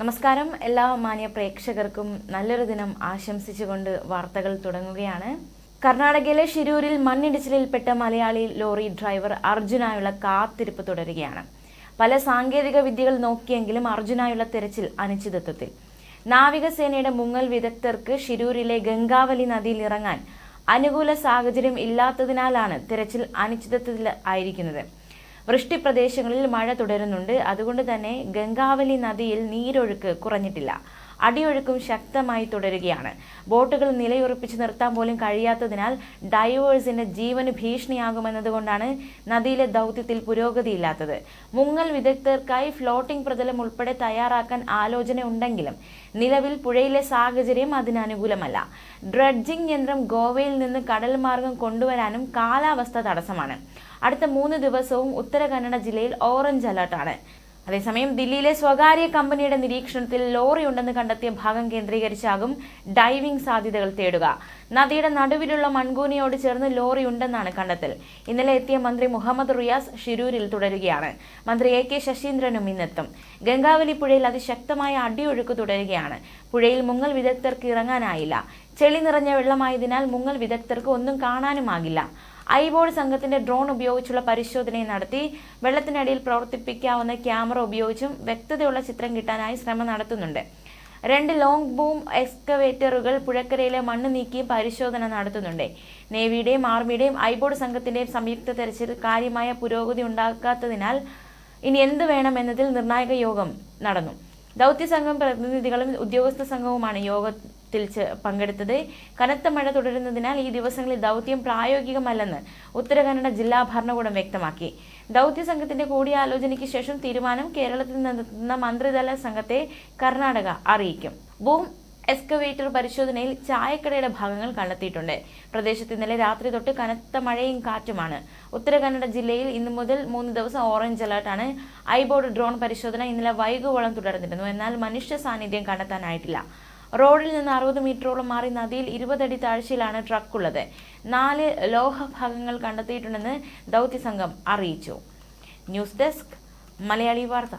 നമസ്കാരം എല്ലാ മാന്യ പ്രേക്ഷകർക്കും നല്ലൊരു ദിനം ആശംസിച്ചുകൊണ്ട് വാർത്തകൾ തുടങ്ങുകയാണ്. കർണാടകയിലെ ഷിരൂരിൽ മണ്ണിടിച്ചിലിൽപ്പെട്ട മലയാളി ലോറി ഡ്രൈവർ അർജുനായുള്ള കാത്തിരിപ്പ് തുടരുകയാണ്. പല സാങ്കേതിക വിദ്യകൾ നോക്കിയെങ്കിലും അർജുനായുള്ള തെരച്ചിൽ അനിശ്ചിതത്വത്തിൽ. നാവികസേനയുടെ മുങ്ങൽ വിദഗ്ധർക്ക് ഷിരൂരിലെ ഗംഗാവലി നദിയിൽ ഇറങ്ങാൻ അനുകൂല സാഹചര്യം ഇല്ലാത്തതിനാലാണ് തെരച്ചിൽ അനിശ്ചിതത്വത്തിൽ ആയിരിക്കുന്നത്. വൃഷ്ടി പ്രദേശങ്ങളിൽ മഴ തുടരുന്നുണ്ട്. അതുകൊണ്ട് തന്നെ ഗംഗാവലി നദിയിൽ നീരൊഴുക്ക് കുറഞ്ഞിട്ടില്ല. അടിയൊഴുക്കും ശക്തമായി തുടരുകയാണ്. ബോട്ടുകൾ നിലയുറപ്പിച്ച് നിർത്താൻ പോലും കഴിയാത്തതിനാൽ ഡൈവേഴ്സിന്റെ ജീവന് ഭീഷണിയാകുമെന്നതുകൊണ്ടാണ് നദിയിലെ ദൗത്യത്തിൽ പുരോഗതിയില്ലാത്തത്. മുങ്ങൽ വിദഗ്ധർക്കായി ഫ്ലോട്ടിംഗ് പ്രതലം ഉൾപ്പെടെ തയ്യാറാക്കാൻ ആലോചന ഉണ്ടെങ്കിലും നിലവിൽ പുഴയിലെ സാഹചര്യം അതിന് അനുകൂലമല്ല. ഡ്രഡ്ജിംഗ് യന്ത്രം ഗോവയിൽ നിന്ന് കടൽ മാർഗം കൊണ്ടുവരാനും കാലാവസ്ഥ തടസ്സമാണ്. അടുത്ത 3 ദിവസവും ഉത്തര കന്നഡ ജില്ലയിൽ ഓറഞ്ച് അലർട്ടാണ്. അതേസമയം ദില്ലിയിലെ സ്വകാര്യ കമ്പനിയുടെ നിരീക്ഷണത്തിൽ ലോറി ഉണ്ടെന്ന് കണ്ടെത്തിയ ഭാഗം കേന്ദ്രീകരിച്ചാകും ഡൈവിംഗ് സാധ്യതകൾ തേടുക. നദിയുടെ നടുവിലുള്ള മൺകൂനിയോട് ചേർന്ന് ലോറി ഉണ്ടെന്നാണ് കണ്ടെത്തൽ. ഇന്നലെ എത്തിയ മന്ത്രി മുഹമ്മദ് റിയാസ് ഷിരൂരിൽ തുടരുകയാണ്. മന്ത്രി AK ശശീന്ദ്രനും ഇന്നെത്തും. ഗംഗാവലി പുഴയിൽ അതിശക്തമായ അടിയൊഴുക്ക് തുടരുകയാണ്. പുഴയിൽ മുങ്ങൽ വിദഗ്ധർക്ക് ഇറങ്ങാനായില്ല. ചെളി നിറഞ്ഞ വെള്ളമായതിനാൽ മുങ്ങൽ വിദഗ്ധർക്ക് ഒന്നും കാണാനുമാകില്ല. ഐബോർഡ് സംഘത്തിന്റെ ഡ്രോൺ ഉപയോഗിച്ചുള്ള പരിശോധനയും നടത്തി. വെള്ളത്തിനടിയിൽ പ്രവർത്തിപ്പിക്കാവുന്ന ക്യാമറ ഉപയോഗിച്ചും വ്യക്തതയുള്ള ചിത്രം കിട്ടാനായി ശ്രമം നടത്തുന്നുണ്ട്. 2 ലോങ് ബൂം എക്സ്കവേറ്ററുകൾ പുഴക്കരയിലെ മണ്ണ് നീക്കിയും പരിശോധന നടത്തുന്നുണ്ട്. നേവിയുടെയും ആർമിയുടെയും ഐബോർഡ് സംഘത്തിന്റെയും സംയുക്ത തെരച്ചിൽ കാര്യമായ പുരോഗതി ഉണ്ടാക്കാത്തതിനാൽ ഇനി എന്ത് വേണമെന്നതിൽ നിർണായക യോഗം നടന്നു. ദൗത്യസംഘം പ്രതിനിധികളും ഉദ്യോഗസ്ഥ സംഘവുമാണ് യോഗത്തിൽ പങ്കെടുത്തത്. കനത്ത മഴ തുടരുന്നതിനാൽ ഈ ദിവസങ്ങളിൽ ദൗത്യം പ്രായോഗികമല്ലെന്ന് ഉത്തര കന്നഡ ജില്ലാ ഭരണകൂടം വ്യക്തമാക്കി. ദൗത്യ സംഘത്തിന്റെ കൂടിയാലോചനയ്ക്ക് ശേഷം തീരുമാനം കേരളത്തിൽ നിന്നെത്തുന്ന മന്ത്രിതല സംഘത്തെ കർണാടക അറിയിക്കും. ബൂം എക്സ്കവേറ്റർ പരിശോധനയിൽ ചായക്കടയുടെ ഭാഗങ്ങൾ കണ്ടെത്തിയിട്ടുണ്ട്. പ്രദേശത്ത് ഇന്നലെ രാത്രി തൊട്ട് കനത്ത മഴയും കാറ്റുമാണ്. ഉത്തര കന്നഡ ജില്ലയിൽ ഇന്നു മുതൽ 3 ദിവസം ഓറഞ്ച് അലർട്ടാണ്. ഐബോർഡ് ഡ്രോൺ പരിശോധന ഇന്നലെ വൈകുവോളം തുടർന്നിരുന്നു. എന്നാൽ മനുഷ്യ സാന്നിധ്യം കണ്ടെത്താനായിട്ടില്ല. റോഡിൽ നിന്ന് 60 മീറ്ററോളം മാറി നദിയിൽ 20 അടി താഴ്ചയിലാണ് ട്രക്കുള്ളത്. 4 ലോഹഭാഗങ്ങൾ കണ്ടെത്തിയിട്ടുണ്ടെന്ന് ദൗത്യസംഘം അറിയിച്ചു. ന്യൂസ് ഡെസ്ക് മലയാളി വാർത്ത.